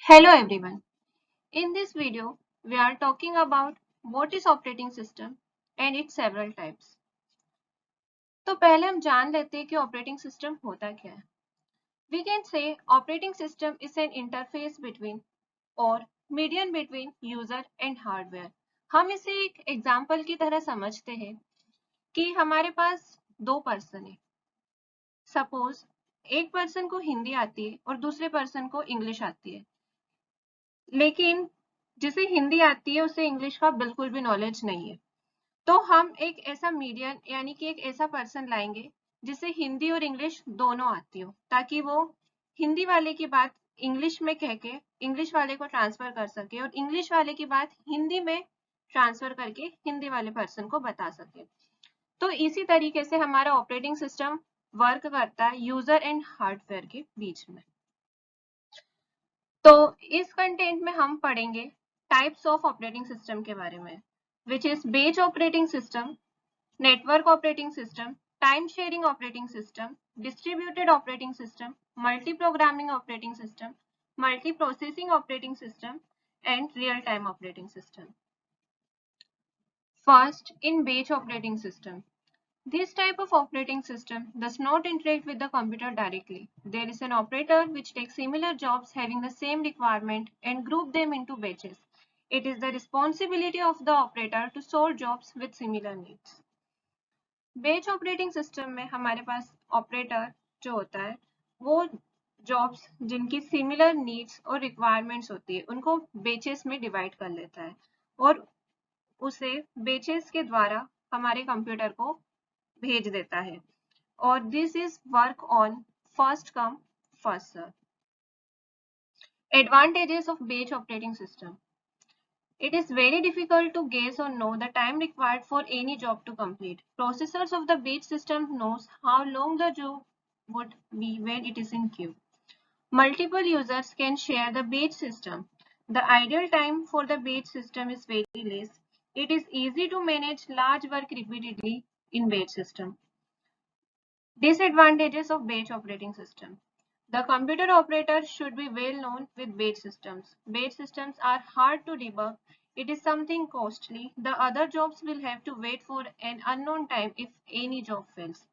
Hello everyone. In this video, we are talking about what is operating system and its several types. तो पहले हम जान लेते हैं कि ऑपरेटिंग सिस्टम होता क्या है. We can say operating system is an interface between or median between user and hardware. हम इसे एक एग्जाम्पल की तरह समझते हैं कि हमारे पास दो पर्सन है. सपोज एक पर्सन को हिंदी आती है और दूसरे पर्सन को इंग्लिश आती है, लेकिन जिसे हिंदी आती है उसे इंग्लिश का बिल्कुल भी नॉलेज नहीं है. तो हम एक ऐसा मीडियन यानी कि एक ऐसा पर्सन लाएंगे जिसे हिंदी और इंग्लिश दोनों आती हो, ताकि वो हिंदी वाले की बात इंग्लिश में कह के इंग्लिश वाले को ट्रांसफर कर सके और इंग्लिश वाले की बात हिंदी में ट्रांसफर करके हिंदी वाले पर्सन को बता सके. तो इसी तरीके से हमारा ऑपरेटिंग सिस्टम वर्क करता है यूजर एंड हार्डवेयर के बीच में. तो इस कंटेंट में हम पढ़ेंगे टाइप्स ऑफ ऑपरेटिंग सिस्टम के बारे में, which is base operating system, network operating system, time sharing operating system, distributed operating system, multi-programming operating system, multi-processing operating system, and real-time operating system. First, in batch operating system. This type of operating system does not interact with the computer directly. There is an operator which takes similar jobs having the same requirement and group them into batches. It is the responsibility of the operator to solve jobs with similar needs. बेच operating system में हमारे पास operator जो होता है वो jobs जिनकी similar needs और requirements होती है उनको बेचेस में डिवाइड कर लेता है और उसे बेचेस के द्वारा हमारे कंप्यूटर को भेज देता है. और this is work on first come first serve. Advantages of batch operating system. It is very difficult to guess or know the time required for any job to complete. Processors of the batch system knows how long the job would be when it is in queue. Multiple users can share the batch system. The ideal time for the batch system is very less. It is easy to manage large work repeatedly in batch system. Disadvantages of batch operating system. The computer operator should be well known with batch systems. Batch systems are hard to debug. It is something costly. The other jobs will have to wait for an unknown time if any job fails.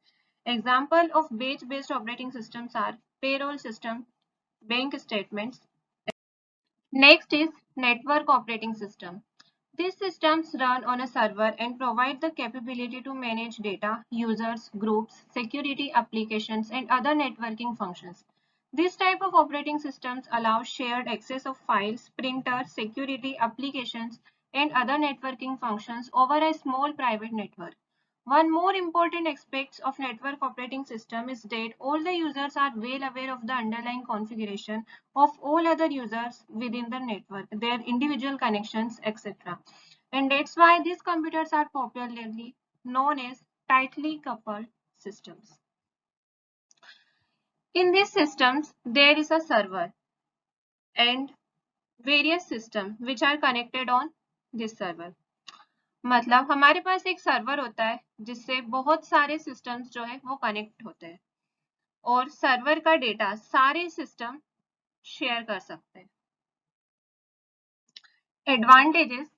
Example of batch-based operating systems are payroll system, bank statements. Next is network operating system. These systems run on a server and provide the capability to manage data, users, groups, security applications, and other networking functions. This type of operating systems allow shared access of files, printers, security applications, and other networking functions over a small private network. One more important aspect of network operating system is that all the users are well aware of the underlying configuration of all other users within the network, their individual connections, etc. And that's why these computers are popularly known as tightly coupled systems. In these systems, there is a server and various systems which are connected on this server. मतलब हमारे पास एक server होता है जिससे बहुत सारे systems जो है वो कनेक्ट होते हैं और सर्वर का डेटा सारे सिस्टम शेयर कर सकते हैं. Advantages: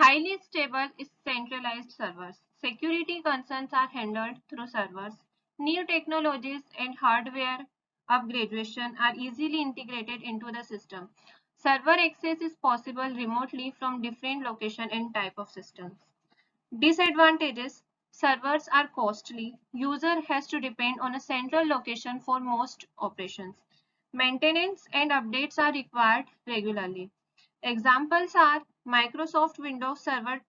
highly stable centralized servers. Security concerns are handled through servers. New technologies and hardware upgradation are easily integrated into the system. Server access is possible remotely from different location and type of systems. Disadvantages: servers are costly. User has to depend on a central location for most operations. Maintenance and updates are required regularly. Examples are Microsoft Windows Server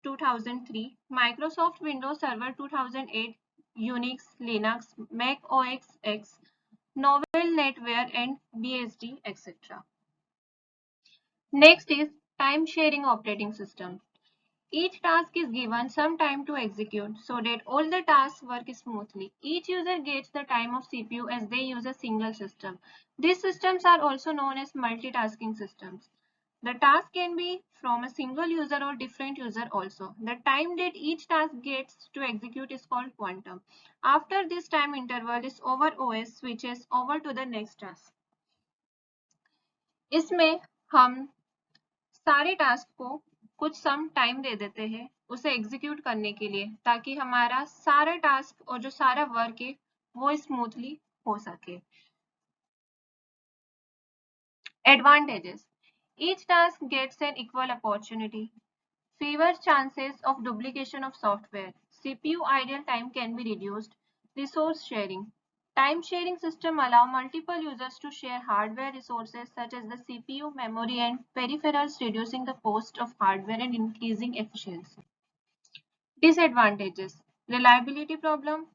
2003, Microsoft Windows Server 2008, Unix, Linux, Mac OS X, Novel NetWare, and BSD, etc. Next is time sharing operating system. Each task is given some time to execute so that all the tasks work smoothly. Each user gets the time of CPU as they use a single system. These systems are also known as multitasking systems. The task can be from a single user or different user also. The time that each task gets to execute is called quantum. After this time interval is over, OS switches over to the next task. इसमें हम सारे task को कुछ some time दे देते हैं उसे execute करने के लिए, ताकि हमारा सारा टास्क और जो सारा वर्क है वो स्मूथली हो सके। Advantages: each task gets an equal opportunity, fewer chances of duplication of software, CPU idle time can be reduced, resource sharing. Time sharing system allow multiple users to share hardware resources such as the CPU, memory, and peripherals, reducing the cost of hardware and increasing efficiency. Disadvantages: reliability problem.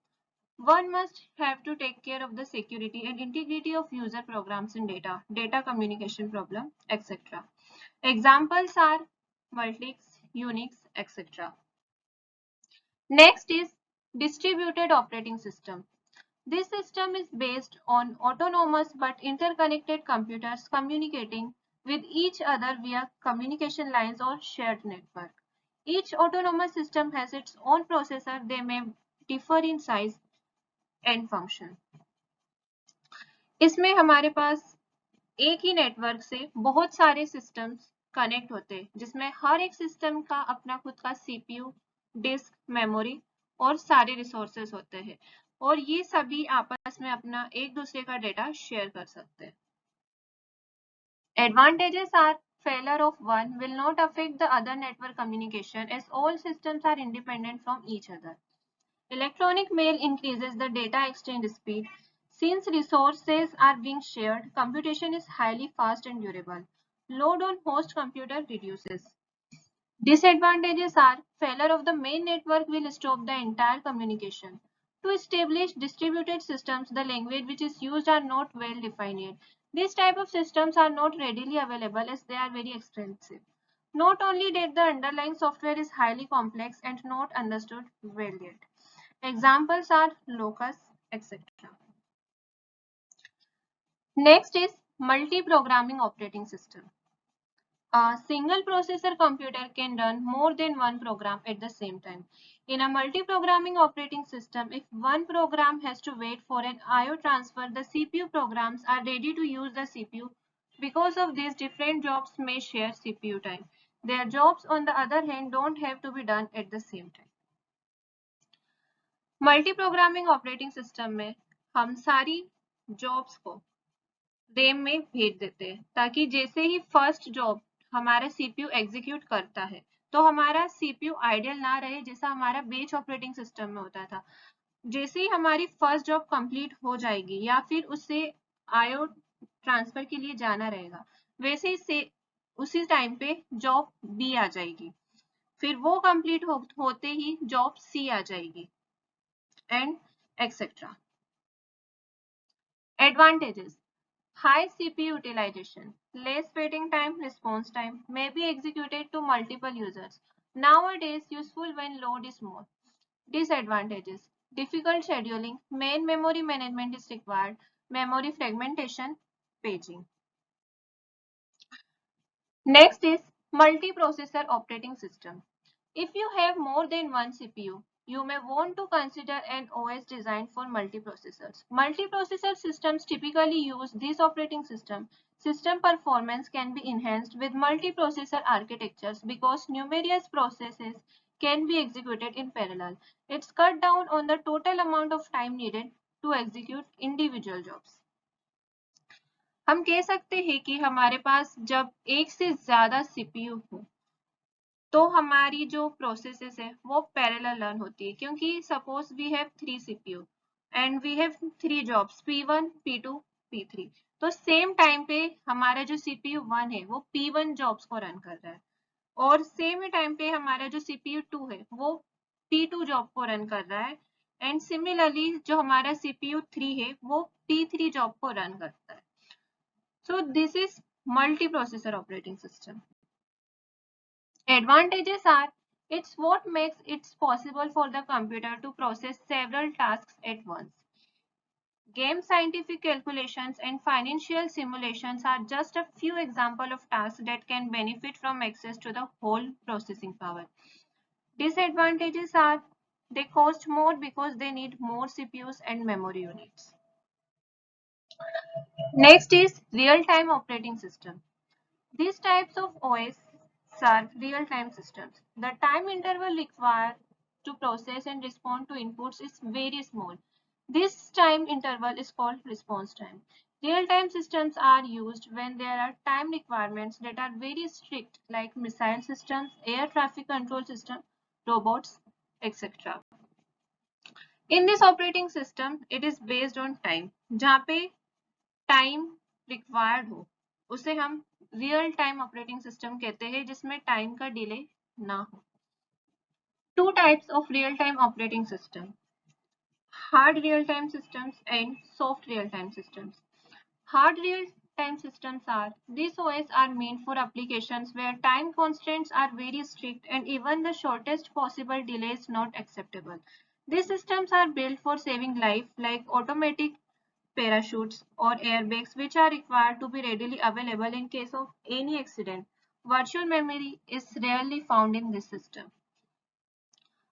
One must have to take care of the security and integrity of user programs and data communication problem, etc. Examples are Multics, Unix, etc. Next is distributed operating system. This system is based on autonomous but interconnected computers communicating with each other via communication lines or shared network. Each autonomous system has its own processor. They may differ in size and function. इसमें हमारे पास एक ही network से बहुत सारे systems connect होते हैं, जिसमें हर एक सिस्टम का अपना खुद का सीपीयू, डिस्क, मेमोरी और सारे रिसोर्सेज होते हैं, और ये सभी आपस में अपना एक दूसरे का डेटा शेयर कर सकते हैं। Advantages are failure of one will not affect the other network communication as all systems are independent from each other. Electronic mail increases the data exchange speed. Since resources are being shared, computation is highly fast and durable. Load on host computer reduces. Disadvantages are failure of the main network will stop the entire communication. To establish distributed systems, the language which is used are not well defined yet. These type of systems are not readily available as they are very expensive. Not only that, the underlying software is highly complex and not understood well yet. Examples are Locus, etc. Next is multi-programming operating system. A single processor computer can run more than one program at the same time. In a multi-programming operating system, if one program has to wait for an I/O transfer, the CPU programs are ready to use the CPU. Because of this, different jobs may share CPU time. Their jobs, on the other hand, don't have to be done at the same time. Multi programming operating system में हम सारी jobs को RAM में भेज देते हैं, ताकि जैसे ही फर्स्ट जॉब हमारा सीपीयू एग्जीक्यूट करता है तो हमारा सीपीयू आइडियल ना रहे, जैसा हमारा बेच ऑपरेटिंग सिस्टम में होता था। जैसे ही हमारी फर्स्ट जॉब कंप्लीट हो जाएगी या फिर उससे आईओ ट्रांसफर के लिए जाना रहेगा, वैसे ही से उसी टाइम पे जॉब बी आ जाएगी, फिर वो कंप्लीट होते ही जॉब सी आ जाएगी, and etc. Advantages: high CPU utilization, less waiting time, response time, may be executed to multiple users. Nowadays, useful when load is more. Disadvantages: difficult scheduling, main memory management is required, memory fragmentation, paging. Next is multiprocessor operating system. If you have more than one CPU, you may want to consider an OS designed for multiprocessors. Multiprocessor systems typically use this operating system. System performance can be enhanced with multiprocessor architectures because numerous processes can be executed in parallel. It's cut down on the total amount of time needed to execute individual jobs. हम कह सकते हैं कि हमारे पास जब एक से ज्यादा सीपीयू हो तो हमारी जो प्रोसेसेस है वो पैरेलल रन होती है, क्योंकि suppose we have 3 CPU and we have 3 jobs P1, P2, P3, तो सेम टाइम पे हमारा जो सीपीयू 1 है वो P1 जॉब्स को रन कर रहा है, और सेम ही टाइम पे हमारा जो सीपीयू 2 है वो P2 जॉब को रन कर रहा है, एंड सिमिलरली जो हमारा सीपीयू 3 है वो P3 जॉब को रन करता है। So this is multiprocessor operating system. Advantages are it's what makes it possible for the computer to process several tasks at once. Game scientific calculations and financial simulations are just a few examples of tasks that can benefit from access to the whole processing power. Disadvantages are they cost more because they need more CPUs and memory units. Next is real-time operating system. These types of OS serve real-time systems. The time interval required to process and respond to inputs is very small. This time interval is called response time. Real-time systems are used when there are time requirements that are very strict, like missile systems, air traffic control system, robots, etc. In this operating system, it is based on time. जहाँ पे time required हो उसे हम real time operating system कहते हैं जिसमें time का delay ना हो. Two types of real time operating system: hard real time systems and soft real time systems. Hard real time systems are these OS are meant for applications where time constraints are very strict and even the shortest possible delay is not acceptable. These systems are built for saving life, like automatic parachutes or airbags, which are required to be readily available in case of any accident. Virtual memory is rarely found in this system.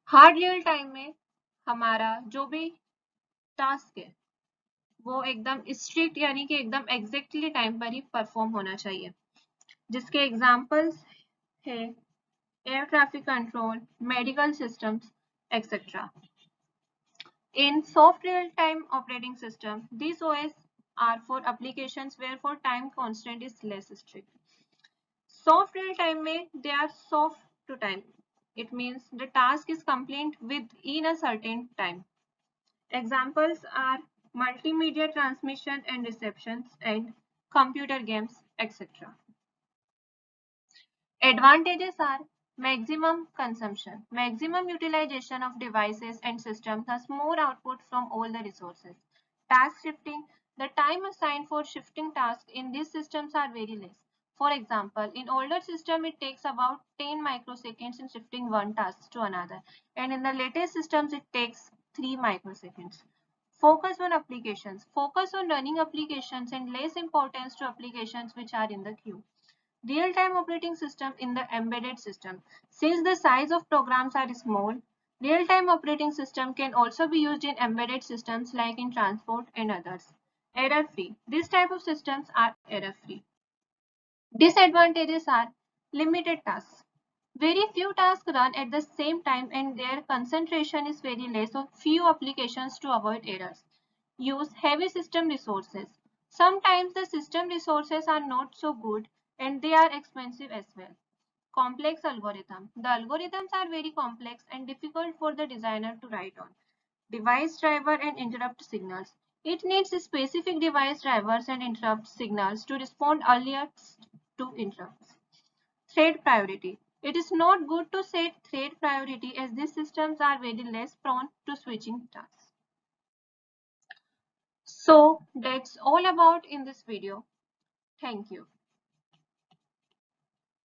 Hard real time में हमारा जो भी task है वो एकदम strict यानी कि एकदम एग्जैक्टली टाइम पर ही परफॉर्म होना चाहिए, जिसके एग्जांपल्स है air traffic control, medical systems, etcetera. In soft real-time operating system, these OS are for applications where for time constant is less strict. Soft real-time में they are soft to time. It means the task is complete within a certain time. Examples are multimedia transmission and receptions and computer games, etc. Advantages are maximum consumption, maximum utilization of devices and systems, thus more output from all the resources. Task shifting, the time assigned for shifting tasks in these systems are very less. For example, in older system it takes about 10 microseconds in shifting one task to another, and in the latest systems it takes 3 microseconds. Focus on applications, focus on running applications and less importance to applications which are in the queue. Real-time operating system in the embedded system. Since the size of programs are small, real-time operating system can also be used in embedded systems like in transport and others. Error-free. This type of systems are error-free. Disadvantages are limited tasks. Very few tasks run at the same time and their concentration is very less, so few applications to avoid errors. Use heavy system resources. Sometimes the system resources are not so good and they are expensive as well. Complex algorithm. The algorithms are very complex and difficult for the designer to write on. Device driver and interrupt signals. It needs specific device drivers and interrupt signals to respond earlier to interrupts. Thread priority. It is not good to set thread priority as these systems are very less prone to switching tasks. So that's all about in this video. Thank you.